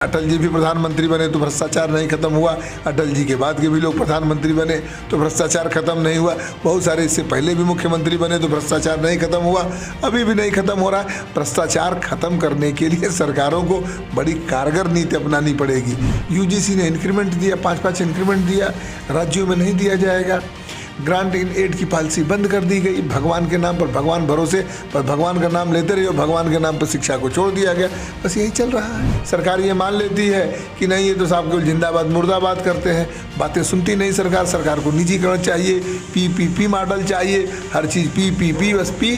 अटल जी भी प्रधानमंत्री बने तो भ्रष्टाचार नहीं खत्म हुआ, अटल जी के बाद के भी लोग प्रधानमंत्री बने तो भ्रष्टाचार खत्म नहीं हुआ, बहुत सारे इससे पहले भी मुख्यमंत्री बने तो भ्रष्टाचार नहीं खत्म हुआ, अभी भी नहीं खत्म हो रहा है। भ्रष्टाचार खत्म करने के लिए सरकारों को बड़ी कारगर नीति अपनानी पड़ेगी। यूजीसी ने इंक्रीमेंट दिया, 5-5 इंक्रीमेंट दिया, राज्यों में नहीं दिया जाएगा। ग्रांट इन एड की पॉलिसी बंद कर दी गई, भगवान के नाम पर, भगवान भरोसे पर भगवान का नाम लेते रहे और भगवान के नाम पर शिक्षा को छोड़ दिया गया। बस यही चल रहा है। सरकार ये मान लेती है कि नहीं, ये तो साहब केवल जिंदाबाद मुर्दाबाद करते हैं, बातें सुनती नहीं सरकार। सरकार को निजीकरण चाहिए, पीपीपी मॉडल चाहिए, हर चीज़ पी बस पी।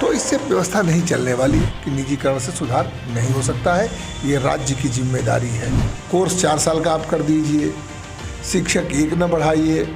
तो इससे व्यवस्था नहीं चलने वाली कि निजीकरण से सुधार नहीं हो सकता है। ये राज्य की जिम्मेदारी है। कोर्स 4 साल का आप कर दीजिए, शिक्षक 1 न बढ़ाइए,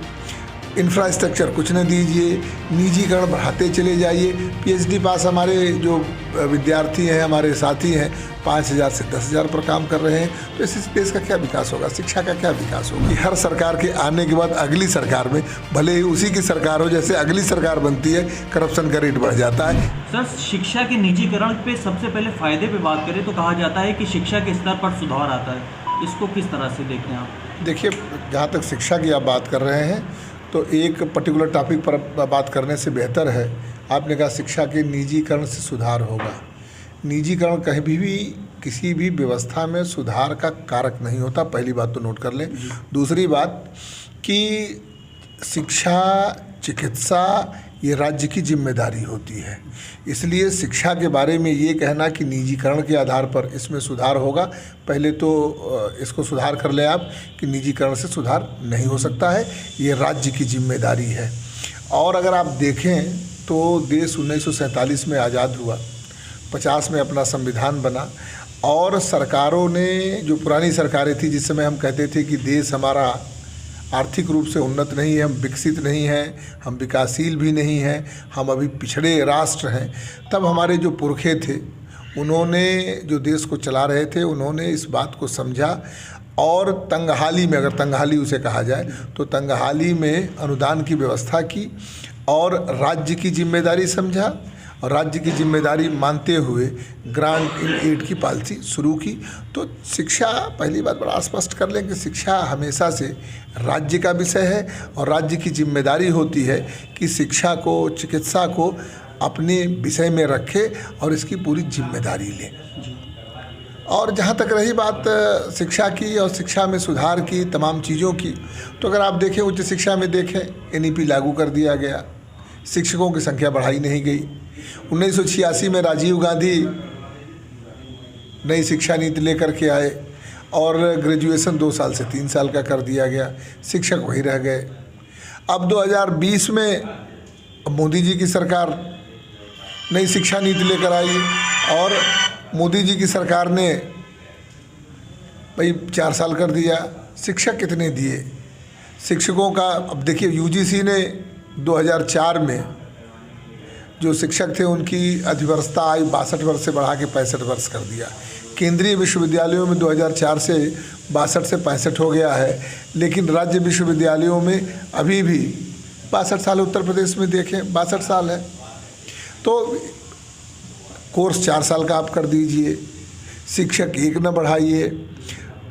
इंफ्रास्ट्रक्चर कुछ न दीजिए, निजीकरण बढ़ाते चले जाइए। पीएचडी पास हमारे जो विद्यार्थी हैं, हमारे साथी हैं, 5,000 से 10,000 पर काम कर रहे हैं। तो इस देश का क्या विकास होगा, शिक्षा का क्या विकास होगा? हर सरकार के आने के बाद अगली सरकार में, भले ही उसी की सरकार हो, जैसे अगली सरकार बनती है करप्शन का रेट बढ़ जाता है। सर, शिक्षा के निजीकरण पे सबसे पहले फ़ायदे पे बात करें तो कहा जाता है कि शिक्षा के स्तर पर सुधार आता है। इसको किस तरह से देखते हैं आप? देखिए, जहाँ तक शिक्षा की आप बात कर रहे हैं तो एक पर्टिकुलर टॉपिक पर बात करने से बेहतर है, आपने कहा शिक्षा के निजीकरण से सुधार होगा। निजीकरण कहीं भी किसी भी व्यवस्था में सुधार का कारक नहीं होता, पहली बात तो नोट कर लें। दूसरी बात कि शिक्षा, चिकित्सा ये राज्य की जिम्मेदारी होती है, इसलिए शिक्षा के बारे में ये कहना कि निजीकरण के आधार पर इसमें सुधार होगा, पहले तो इसको सुधार कर ले आप कि निजीकरण से सुधार नहीं हो सकता है, ये राज्य की जिम्मेदारी है। और अगर आप देखें तो देश 1947 में आज़ाद हुआ, 50 में अपना संविधान बना, और सरकारों ने, जो पुरानी सरकारें थी जिस समय हम कहते थे कि देश हमारा आर्थिक रूप से उन्नत नहीं है, हम विकसित नहीं हैं, हम विकासशील भी नहीं हैं, हम अभी पिछड़े राष्ट्र हैं, तब हमारे जो पुरखे थे उन्होंने, जो देश को चला रहे थे, उन्होंने इस बात को समझा और तंगहाली में, अगर तंगहाली उसे कहा जाए तो तंगहाली में अनुदान की व्यवस्था की और राज्य की जिम्मेदारी समझा, और राज्य की जिम्मेदारी मानते हुए ग्रांट इन एड की पॉलिसी शुरू की। तो शिक्षा, पहली बात बड़ा स्पष्ट कर लें कि शिक्षा हमेशा से राज्य का विषय है और राज्य की जिम्मेदारी होती है कि शिक्षा को, चिकित्सा को अपने विषय में रखे और इसकी पूरी जिम्मेदारी ले। और जहाँ तक रही बात शिक्षा की और शिक्षा में सुधार की, तमाम चीज़ों की, तो अगर आप देखें, उच्च शिक्षा में देखें, एनईपी लागू कर दिया गया, शिक्षकों की संख्या बढ़ाई नहीं गई। 1986 में राजीव गांधी नई शिक्षा नीति लेकर के आए और ग्रेजुएशन 2 साल से 3 साल का कर दिया गया, शिक्षक वही रह गए। अब 2020 में मोदी जी की सरकार नई शिक्षा नीति लेकर आई और मोदी जी की सरकार ने भाई 4 साल कर दिया। शिक्षक कितने दिए शिक्षकों का? अब देखिए, यूजीसी ने 2004 में जो शिक्षक थे उनकी अधिवर्षता आयु 62 वर्ष से बढ़ा के 65 वर्ष कर दिया। केंद्रीय विश्वविद्यालयों में 2004 से 62 से 65 हो गया है, लेकिन राज्य विश्वविद्यालयों में अभी भी 62 साल, उत्तर प्रदेश में देखें 62 साल है। तो कोर्स 4 साल का आप कर दीजिए, शिक्षक 1 न बढ़ाइए,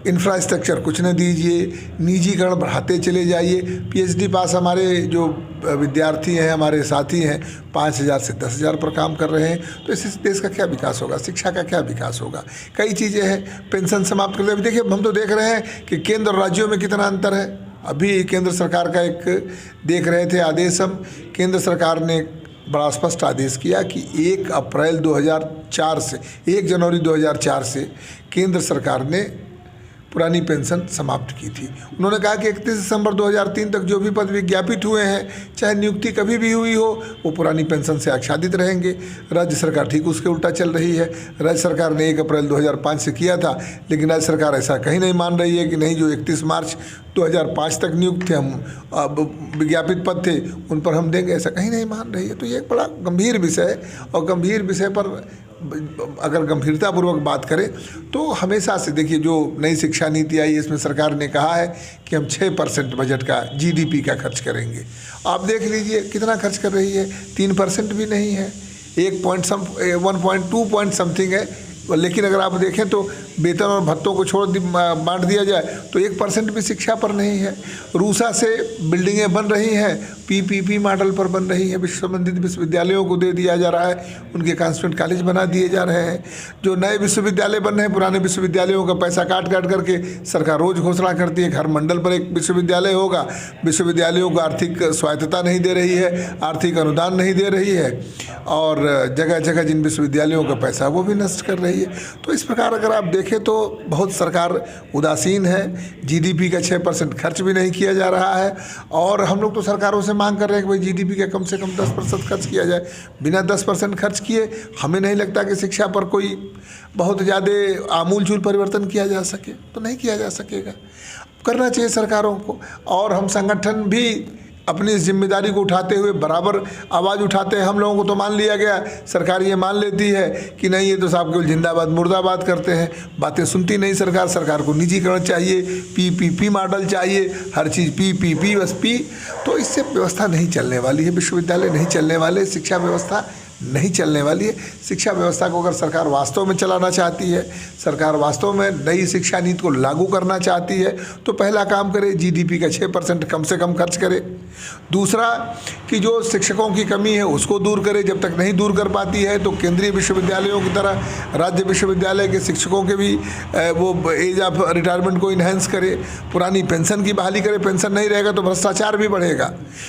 इंफ्रास्ट्रक्चर कुछ न दीजिए, निजीकरण बढ़ाते चले जाइए। पीएचडी पास हमारे जो विद्यार्थी हैं, हमारे साथी हैं, 5,000 से 10,000 पर काम कर रहे हैं। तो इस देश का क्या विकास होगा, शिक्षा का क्या विकास होगा? कई चीज़ें हैं, पेंशन समाप्त कर दे। अभी देखिए, हम तो देख रहे हैं कि केंद्र और राज्यों में कितना अंतर है। अभी केंद्र सरकार का एक देख रहे थे आदेश हम, केंद्र सरकार ने बड़ा स्पष्ट आदेश किया कि 1 अप्रैल 2004 से 1 जनवरी 2004 से केंद्र सरकार ने पुरानी पेंशन समाप्त की थी। उन्होंने कहा कि 31 दिसंबर 2003 तक जो भी पद विज्ञापित हुए हैं, चाहे नियुक्ति कभी भी हुई हो, वो पुरानी पेंशन से आच्छादित रहेंगे। राज्य सरकार ठीक उसके उल्टा चल रही है। राज्य सरकार ने 1 अप्रैल 2005 से किया था, लेकिन राज्य सरकार ऐसा कहीं नहीं मान रही है कि नहीं, जो 31 मार्च 2005 तक नियुक्त थे, हम विज्ञापित पद थे, उन पर हम देंगे, ऐसा कहीं नहीं मान रही है। तो ये एक बड़ा गंभीर विषय है, और गंभीर विषय पर अगर गंभीरतापूर्वक बात करें तो हमेशा से देखिए, जो नई शिक्षा नीति आई, इसमें सरकार ने कहा है कि हम 6% बजट का, जीडीपी का खर्च करेंगे। आप देख लीजिए कितना खर्च कर रही है, 3% भी नहीं है, 1.2 पॉइंट समथिंग है लेकिन अगर आप देखें तो वेतन और भत्तों को बांट दिया जाए तो 1% भी शिक्षा पर नहीं है। रूसा से बिल्डिंगें बन रही हैं, पीपीपी मॉडल पर बन रही है, संबंधित विश्वविद्यालयों को दे दिया जा रहा है, उनके कॉन्स्टिट्यूएंट कॉलेज बना दिए जा रहे हैं। जो नए विश्वविद्यालय बन रहे हैं, पुराने विश्वविद्यालयों का पैसा काट करके सरकार रोज घोषणा करती है हर मंडल पर एक विश्वविद्यालय होगा। विश्वविद्यालयों को आर्थिक स्वायत्तता नहीं दे रही है, आर्थिक अनुदान नहीं दे रही है, और जगह जगह जिन विश्वविद्यालयों का पैसा वो भी नष्ट कर रही है। तो इस प्रकार अगर आप देखें तो बहुत सरकार उदासीन है। जीडीपी का 6% खर्च भी नहीं किया जा रहा है, और हम लोग तो सरकारों से मांग कर रहे हैं कि भाई जीडीपी का कम से कम 10% खर्च किया जाए। बिना 10% खर्च किए हमें नहीं लगता कि शिक्षा पर कोई बहुत ज़्यादा आमूलचूल परिवर्तन किया जा सके, तो नहीं किया जा सकेगा। करना चाहिए सरकारों को, और हम संगठन भी अपनी इस जिम्मेदारी को उठाते हुए बराबर आवाज़ उठाते हैं। हम लोगों को तो मान लिया गया, सरकार ये मान लेती है कि नहीं ये तो साहब केवल जिंदाबाद मुर्दाबाद करते हैं, बातें सुनती नहीं सरकार। सरकार को निजीकरण चाहिए, पीपीपी मॉडल चाहिए, हर चीज़ पीपीपी बस पी। तो इससे व्यवस्था नहीं चलने वाली है, विश्वविद्यालय नहीं चलने वाले, शिक्षा व्यवस्था नहीं चलने वाली है। शिक्षा व्यवस्था को अगर सरकार वास्तव में चलाना चाहती है, सरकार वास्तव में नई शिक्षा नीति को लागू करना चाहती है, तो पहला काम करे जीडीपी का 6% कम से कम खर्च करे। दूसरा कि जो शिक्षकों की कमी है उसको दूर करे। जब तक नहीं दूर कर पाती है तो केंद्रीय विश्वविद्यालयों की तरह राज्य विश्वविद्यालय के शिक्षकों के भी वो एज ऑफ रिटायरमेंट को इन्हेंस करे, पुरानी पेंशन की बहाली करे। पेंशन नहीं रहेगा तो भ्रष्टाचार भी बढ़ेगा,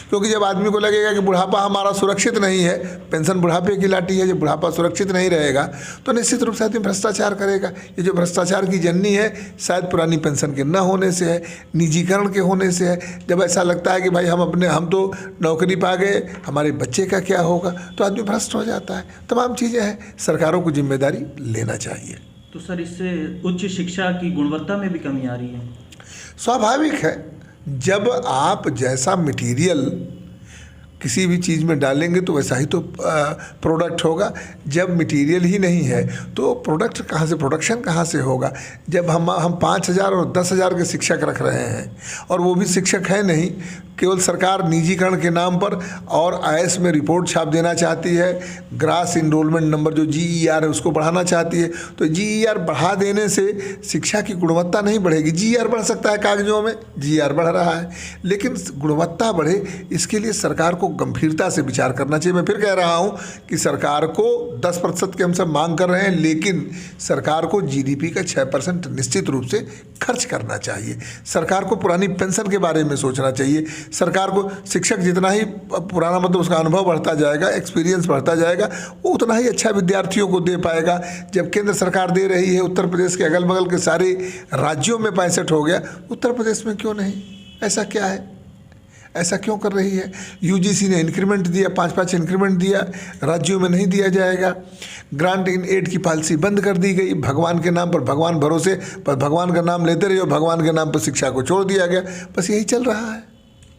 क्योंकि जब आदमी को लगेगा कि बुढ़ापा हमारा सुरक्षित नहीं है, पेंशन बुढ़ापे की लाठी है, जब बुढ़ापा सुरक्षित नहीं रहेगा तो निश्चित रूप से आदमी भ्रष्टाचार करेगा। ये जो भ्रष्टाचार की जननी है शायद पुरानी पेंशन के न होने से है, निजीकरण के होने से है। जब ऐसा लगता है कि भाई हम तो नौकरी पा गए, हमारे बच्चे का क्या होगा, तो आदमी भ्रष्ट हो जाता है। तमाम चीज़ें हैं, सरकारों को जिम्मेदारी लेना चाहिए। तो सर इससे उच्च शिक्षा की गुणवत्ता में भी कमी आ रही है। स्वाभाविक है, जब आप जैसा मटेरियल किसी भी चीज़ में डालेंगे तो वैसा ही तो प्रोडक्ट होगा। जब मटेरियल ही नहीं है तो प्रोडक्ट कहाँ से, प्रोडक्शन कहाँ से होगा। जब हम 5,000 और 10,000 के शिक्षक रख रहे हैं, और वो भी शिक्षक है नहीं, केवल सरकार निजीकरण के नाम पर और आईएएस में रिपोर्ट छाप देना चाहती है, ग्रास इनरोलमेंट नंबर जो जीईआर है उसको बढ़ाना चाहती है। तो जीईआर बढ़ा देने से शिक्षा की गुणवत्ता नहीं बढ़ेगी। जीईआर बढ़ सकता है कागजों में, जीईआर बढ़ रहा है, लेकिन गुणवत्ता बढ़े इसके लिए सरकार को गंभीरता से विचार करना चाहिए। मैं फिर कह रहा हूँ कि सरकार को 10% की हम सब मांग कर रहे हैं, लेकिन सरकार को जीडीपी का 6% निश्चित रूप से खर्च करना चाहिए। सरकार को पुरानी पेंशन के बारे में सोचना चाहिए। सरकार को शिक्षक जितना ही पुराना मतलब उसका अनुभव बढ़ता जाएगा, एक्सपीरियंस बढ़ता जाएगा, वो उतना ही अच्छा विद्यार्थियों को दे पाएगा। जब केंद्र सरकार दे रही है, उत्तर प्रदेश के अगल बगल के सारे राज्यों में 65 हो गया, उत्तर प्रदेश में क्यों नहीं? ऐसा क्या है, ऐसा क्यों कर रही है? यूजीसी ने इंक्रीमेंट दिया, 5-5 इंक्रीमेंट दिया, राज्यों में नहीं दिया जाएगा। ग्रांट इन एड की पॉलिसी बंद कर दी गई। भगवान के नाम पर, भगवान भरोसे पर भगवान का नाम लेते रहे, भगवान के नाम पर शिक्षा को छोड़ दिया गया। बस यही चल रहा है।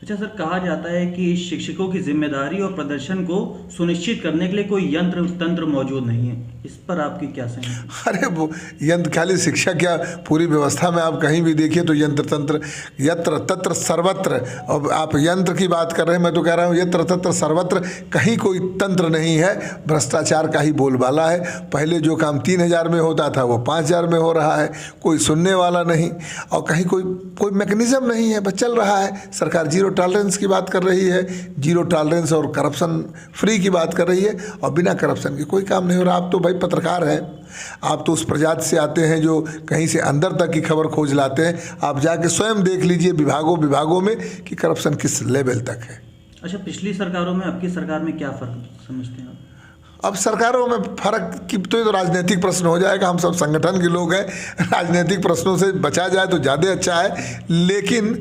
अच्छा सर, कहा जाता है कि शिक्षकों की जिम्मेदारी और प्रदर्शन को सुनिश्चित करने के लिए कोई यंत्र तंत्र मौजूद नहीं है, इस पर आपकी क्या सहमति? अरे वो यंत्र, खाली शिक्षा क्या, पूरी व्यवस्था में आप कहीं भी देखिए तो यंत्र तंत्र, यत्र तत्र सर्वत्र। अब आप यंत्र की बात कर रहे हैं, मैं तो कह रहा हूँ यत्र तत्र सर्वत्र कहीं कोई तंत्र नहीं है। भ्रष्टाचार का ही बोलबाला है। पहले जो काम 3,000 में होता था वो 5,000 में हो रहा है, कोई सुनने वाला नहीं, और कहीं कोई मैकेनिज्म नहीं है, बस चल रहा है। सरकार जीरो टॉलरेंस की बात कर रही है, जीरो टॉलरेंस और करप्शन फ्री की बात कर रही है, और बिना करप्शन के कोई काम नहीं हो रहा। आप तो भाई पत्रकार हैं, आप तो उस प्रजाति से आते हैं जो कहीं से अंदर तक की खबर खोज लाते हैं। आप जाके स्वयं देख लीजिए विभागों में कि करप्शन किस लेवल तक है। अच्छा, पिछली सरकारों में आपकी सरकार में क्या फ़र्क समझते हैं आप? अब सरकारों में फर्क की तो राजनीतिक प्रश्न हो जाएगा। हम सब संगठन के लोग हैं, राजनीतिक प्रश्नों से बचा जाए तो ज़्यादा अच्छा है। लेकिन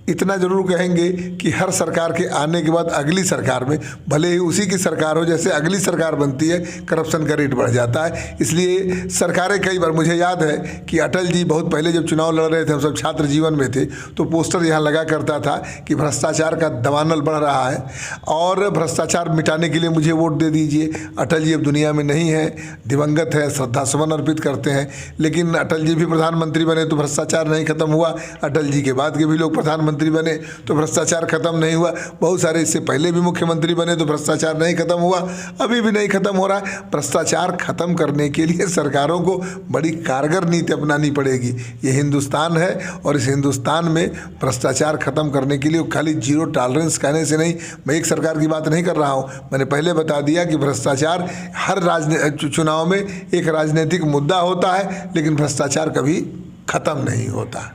इतना ज़रूर कहेंगे कि हर सरकार के आने के बाद अगली सरकार में, भले ही उसी की सरकार हो, जैसे अगली सरकार बनती है करप्शन का रेट बढ़ जाता है। इसलिए सरकारें कई बार, मुझे याद है कि अटल जी बहुत पहले जब चुनाव लड़ रहे थे, हम सब छात्र जीवन में थे, तो पोस्टर यहाँ लगा करता था कि भ्रष्टाचार का दवानल बढ़ रहा है और भ्रष्टाचार मिटाने के लिए मुझे वोट दे दीजिए। अटल जी अब दुनिया में नहीं है, दिवंगत है, श्रद्धासुमन अर्पित करते हैं। लेकिन अटल जी भी प्रधानमंत्री बने तो भ्रष्टाचार नहीं खत्म हुआ। अटल जी के बाद के भी लोग प्रधानमंत्री मुख्यमंत्री बने तो भ्रष्टाचार खत्म नहीं हुआ, बहुत सारे इससे पहले भी मुख्यमंत्री बने तो भ्रष्टाचार नहीं खत्म हुआ, अभी भी नहीं खत्म हो रहा है। भ्रष्टाचार खत्म करने के लिए सरकारों को बड़ी कारगर नीति अपनानी पड़ेगी। ये हिंदुस्तान है और इस हिंदुस्तान में भ्रष्टाचार खत्म करने के लिए खाली जीरो टॉलरेंस कहने से नहीं, मैं एक सरकार की बात नहीं कर रहा हूँ, मैंने पहले बता दिया कि भ्रष्टाचार हर चुनाव में एक राजनीतिक मुद्दा होता है, लेकिन भ्रष्टाचार कभी खत्म नहीं होता।